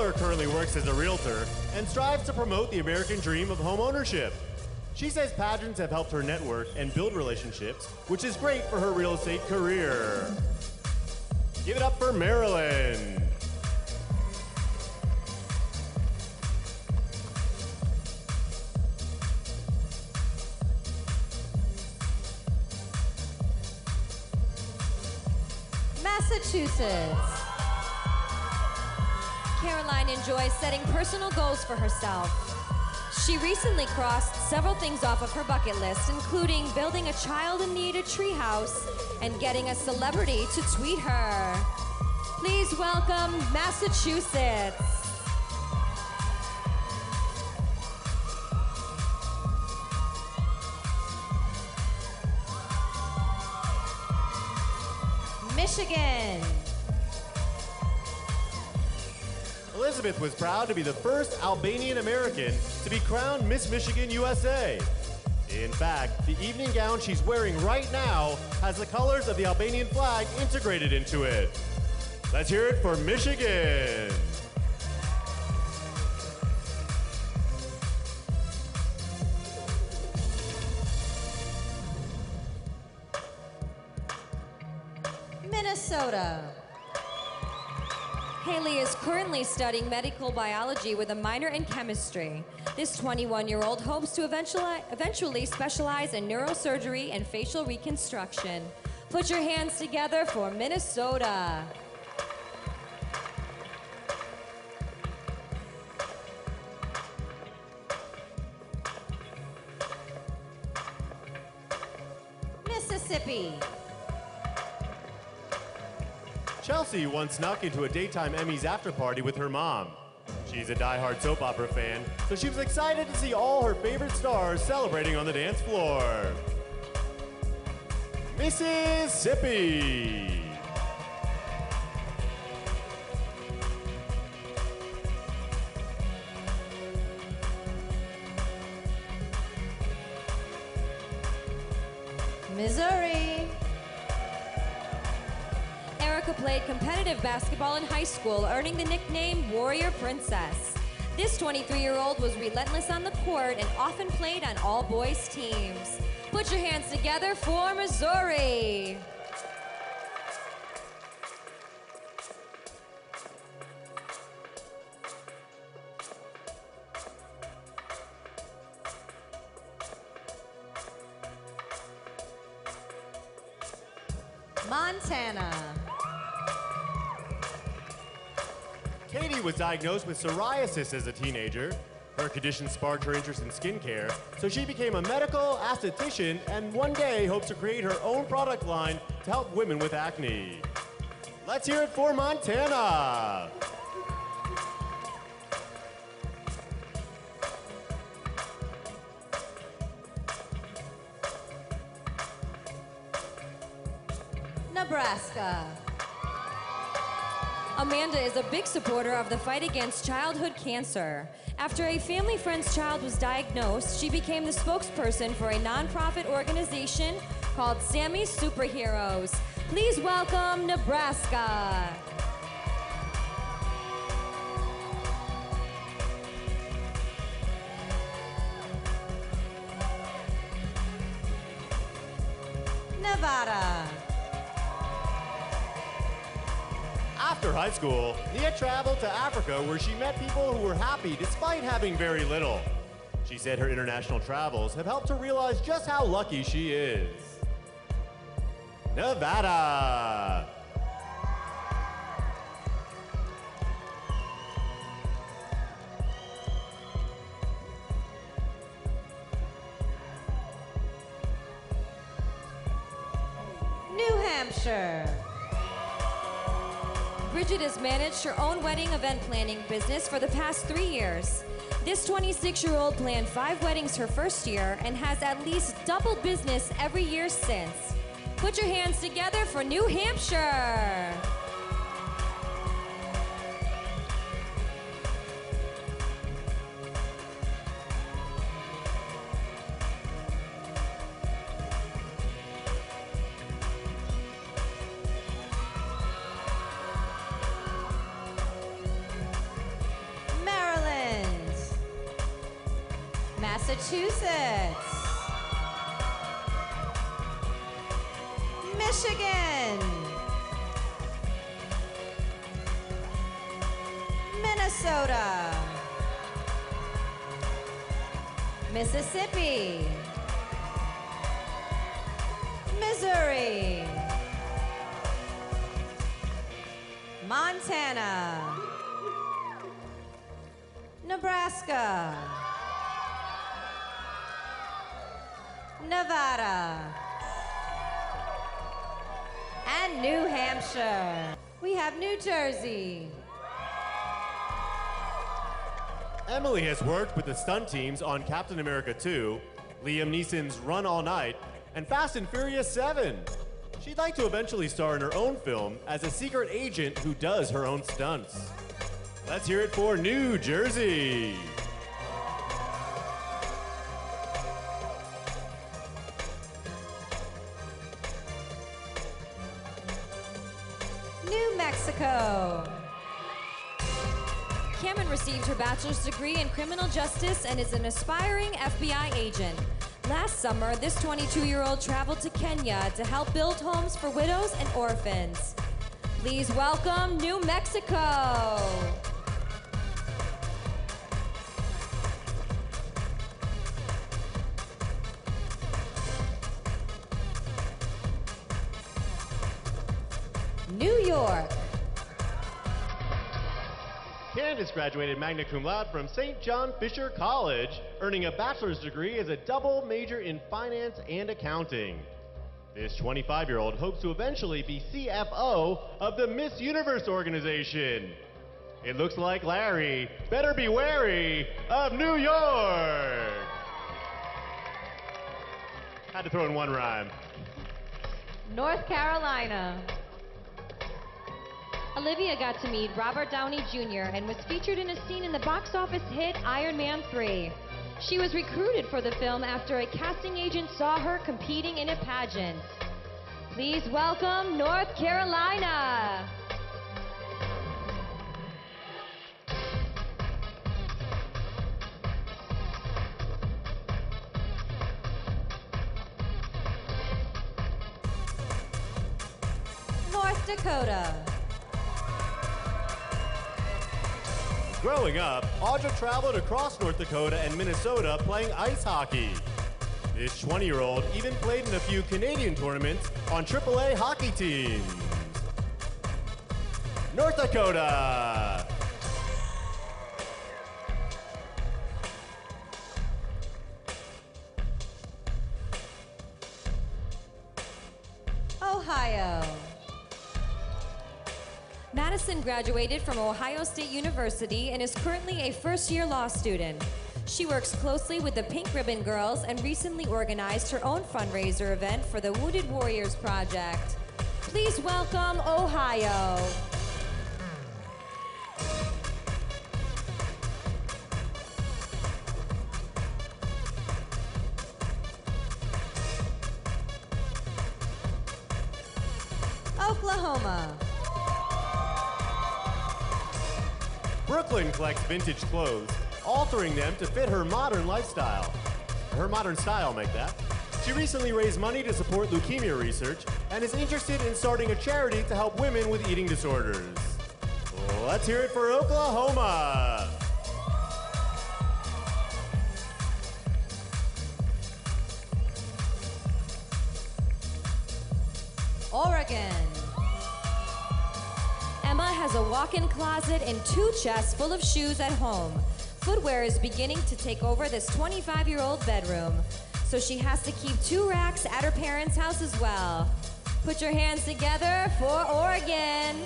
Taylor currently works as a realtor and strives to promote the American dream of home ownership. She says pageants have helped her network and build relationships, which is great for her real estate career. Give it up for Marilyn. Massachusetts. Caroline enjoys setting personal goals for herself. She recently crossed several things off of her bucket list, including building a child-in-need treehouse and getting a celebrity to tweet her. Please welcome Massachusetts. Michigan. Elizabeth was proud to be the first Albanian American to be crowned Miss Michigan USA. In fact, the evening gown she's wearing right now has the colors of the Albanian flag integrated into it. Let's hear it for Michigan. Minnesota. Haley is currently studying medical biology with a minor in chemistry. This 21-year-old hopes to eventually specialize in neurosurgery and facial reconstruction. Put your hands together for Minnesota. Mississippi. Chelsea once snuck into a daytime Emmys after party with her mom. She's a diehard soap opera fan, so she was excited to see all her favorite stars celebrating on the dance floor. Mississippi. Missouri. Erica played competitive basketball in high school, earning the nickname Warrior Princess. This 23-year-old was relentless on the court and often played on all-boys teams. Put your hands together for Missouri. Montana. Katie was diagnosed with psoriasis as a teenager. Her condition sparked her interest in skincare, so she became a medical esthetician and one day hopes to create her own product line to help women with acne. Let's hear it for Montana. Nebraska. Amanda is a big supporter of the fight against childhood cancer. After a family friend's child was diagnosed, she became the spokesperson for a nonprofit organization called Sammy's Superheroes. Please welcome Nebraska. Nevada. After high school, Nia traveled to Africa where she met people who were happy despite having very little. She said her international travels have helped her realize just how lucky she is. Nevada. New Hampshire. Bridget has managed her own wedding event planning business for the past 3 years. This 26-year-old planned 5 weddings her first year and has at least doubled business every year since. Put your hands together for New Hampshire. Massachusetts. Michigan. Minnesota. Mississippi. Missouri. Montana. Nebraska. Nevada. And New Hampshire. We have New Jersey. Emily has worked with the stunt teams on Captain America 2, Liam Neeson's Run All Night, and Fast and Furious 7. She'd like to eventually star in her own film as a secret agent who does her own stunts. Let's hear it for New Jersey. New Mexico. Cameron received her bachelor's degree in criminal justice and is an aspiring FBI agent. Last summer, this 22-year-old traveled to Kenya to help build homes for widows and orphans. Please welcome New Mexico. New York. Candace graduated magna cum laude from St. John Fisher College, earning a bachelor's degree as a double major in finance and accounting. This 25-year-old hopes to eventually be CFO of the Miss Universe organization. It looks like Larry better be wary of New York. Had to throw in one rhyme. North Carolina. Olivia got to meet Robert Downey Jr. and was featured in a scene in the box office hit Iron Man 3. She was recruited for the film after a casting agent saw her competing in a pageant. Please welcome North Carolina. North Dakota. Growing up, Audra traveled across North Dakota and Minnesota playing ice hockey. This 20-year-old even played in a few Canadian tournaments on AAA hockey teams. North Dakota. Ohio. Madison graduated from Ohio State University and is currently a first-year law student. She works closely with the Pink Ribbon Girls and recently organized her own fundraiser event for the Wounded Warriors Project. Please welcome Ohio. Oklahoma. Brooklyn collects vintage clothes, altering them to fit her modern lifestyle. Her modern style, make that. She recently raised money to support leukemia research and is interested in starting a charity to help women with eating disorders. Let's hear it for Oklahoma. Oregon. Emma has a walk-in closet and 2 chests full of shoes at home. Footwear is beginning to take over this 25-year-old bedroom, so she has to keep 2 racks at her parents' house as well. Put your hands together for Oregon.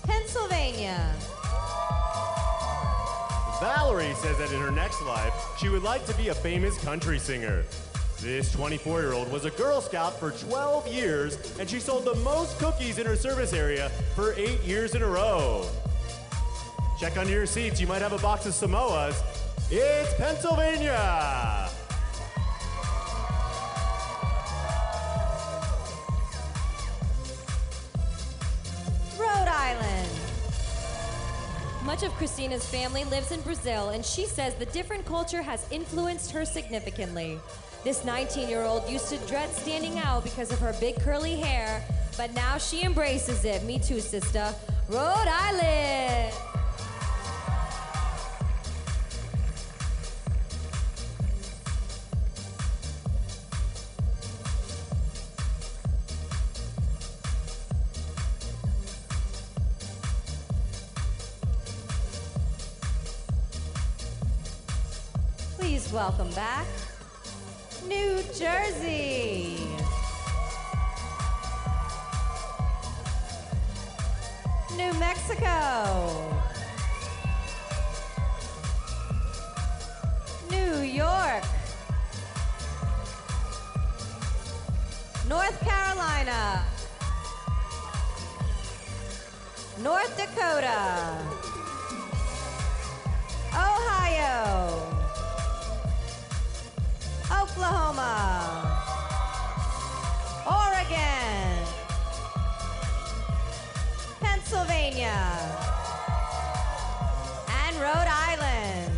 Pennsylvania. Valerie says that in her next life, she would like to be a famous country singer. This 24-year-old was a Girl Scout for 12 years, and she sold the most cookies in her service area for 8 years in a row. Check under your seats, you might have a box of Samoas. It's Pennsylvania! Much of Christina's family lives in Brazil, and she says the different culture has influenced her significantly. This 19-year-old used to dread standing out because of her big curly hair, but now she embraces it. Me too, sister. Rhode Island. Please welcome back New Jersey. New Mexico. New York. North Carolina. North Dakota. Ohio. Oklahoma, Oregon, Pennsylvania, and Rhode Island.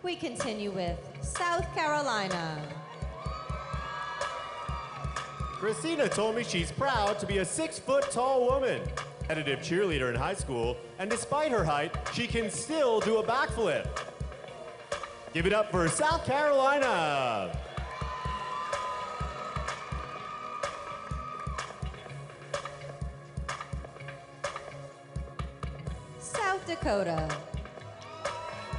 We continue with South Carolina. Christina told me she's proud to be a 6-foot-tall woman, competitive cheerleader in high school, and despite her height, she can still do a backflip. Give it up for South Carolina. South Dakota.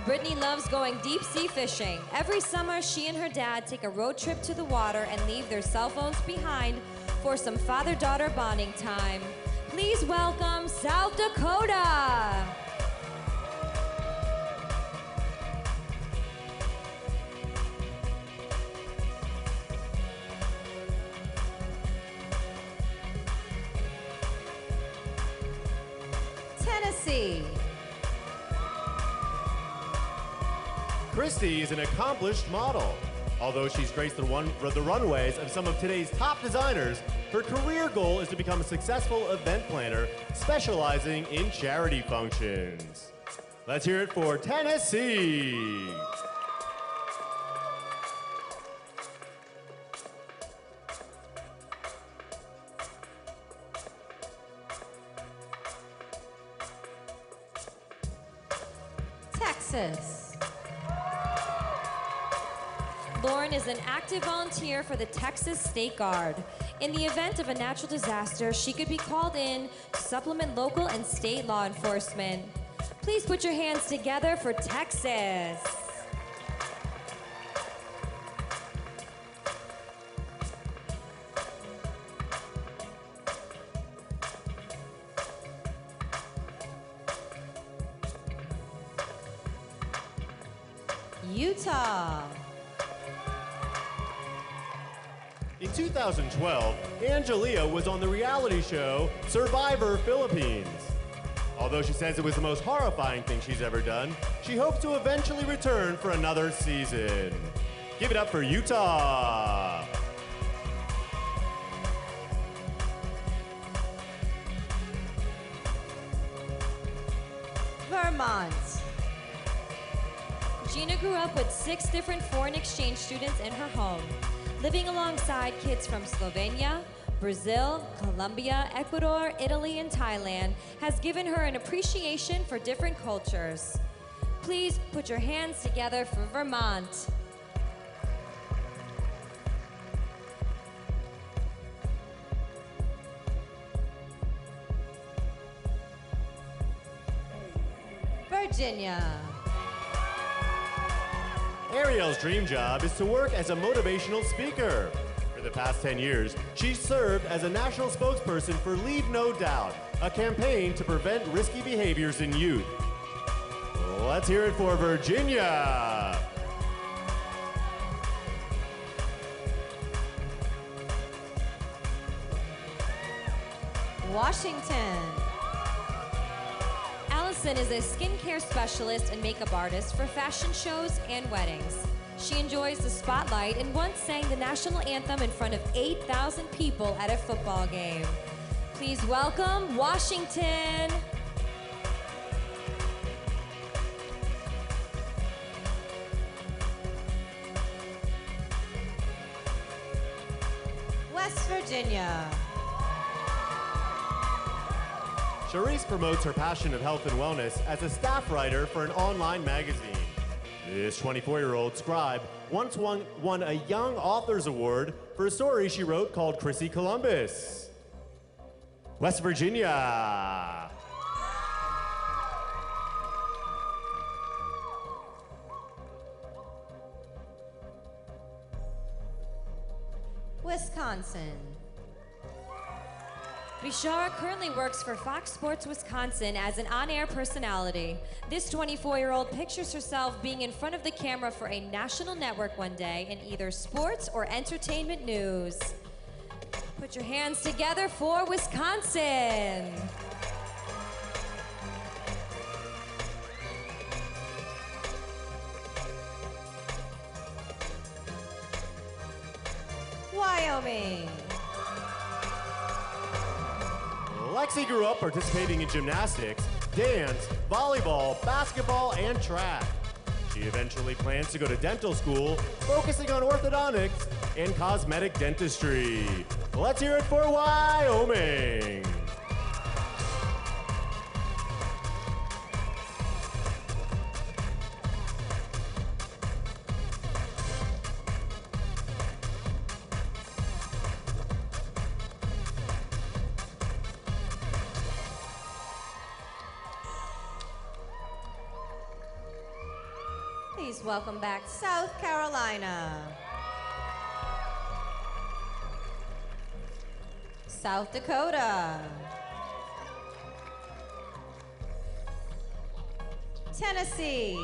Brittany loves going deep sea fishing. Every summer, she and her dad take a road trip to the water and leave their cell phones behind for some father-daughter bonding time. Please welcome South Dakota. Tennessee. Christy is an accomplished model. Although she's graced the runways of some of today's top designers, her career goal is to become a successful event planner specializing in charity functions. Let's hear it for Tennessee. Texas. Lauren is an active volunteer for the Texas State Guard. In the event of a natural disaster, she could be called in to supplement local and state law enforcement. Please put your hands together for Texas. Utah. In 2012, Angelia was on the reality show Survivor Philippines. Although she says it was the most horrifying thing she's ever done, she hopes to eventually return for another season. Give it up for Utah. Vermont. Gina grew up with 6 different foreign exchange students in her home. Living alongside kids from Slovenia, Brazil, Colombia, Ecuador, Italy, and Thailand has given her an appreciation for different cultures. Please put your hands together for Vermont. Virginia. Ariel's dream job is to work as a motivational speaker. For the past 10 years, she's served as a national spokesperson for Leave No Doubt, a campaign to prevent risky behaviors in youth. Let's hear it for Virginia. Washington. Allison is a skincare specialist and makeup artist for fashion shows and weddings. She enjoys the spotlight and once sang the national anthem in front of 8,000 people at a football game. Please welcome Washington. West Virginia. Charisse promotes her passion of health and wellness as a staff writer for an online magazine. This 24-year-old scribe once won a Young Authors Award for a story she wrote called Chrissy Columbus. West Virginia. Wisconsin. Bishara currently works for Fox Sports Wisconsin as an on-air personality. This 24-year-old pictures herself being in front of the camera for a national network one day in either sports or entertainment news. Put your hands together for Wisconsin. Wyoming. Lexi grew up participating in gymnastics, dance, volleyball, basketball, and track. She eventually plans to go to dental school, focusing on orthodontics and cosmetic dentistry. Let's hear it for Wyoming. Please welcome back South Carolina. South Dakota. Tennessee.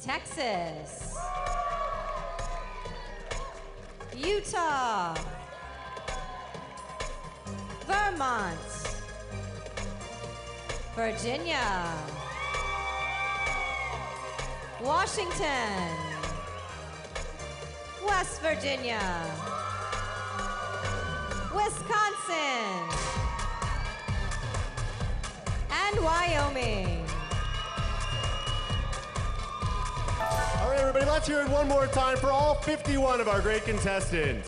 Texas. Utah. Vermont. Virginia. Washington. West Virginia. Wisconsin. And Wyoming. All right, everybody, let's hear it one more time for all 51 of our great contestants.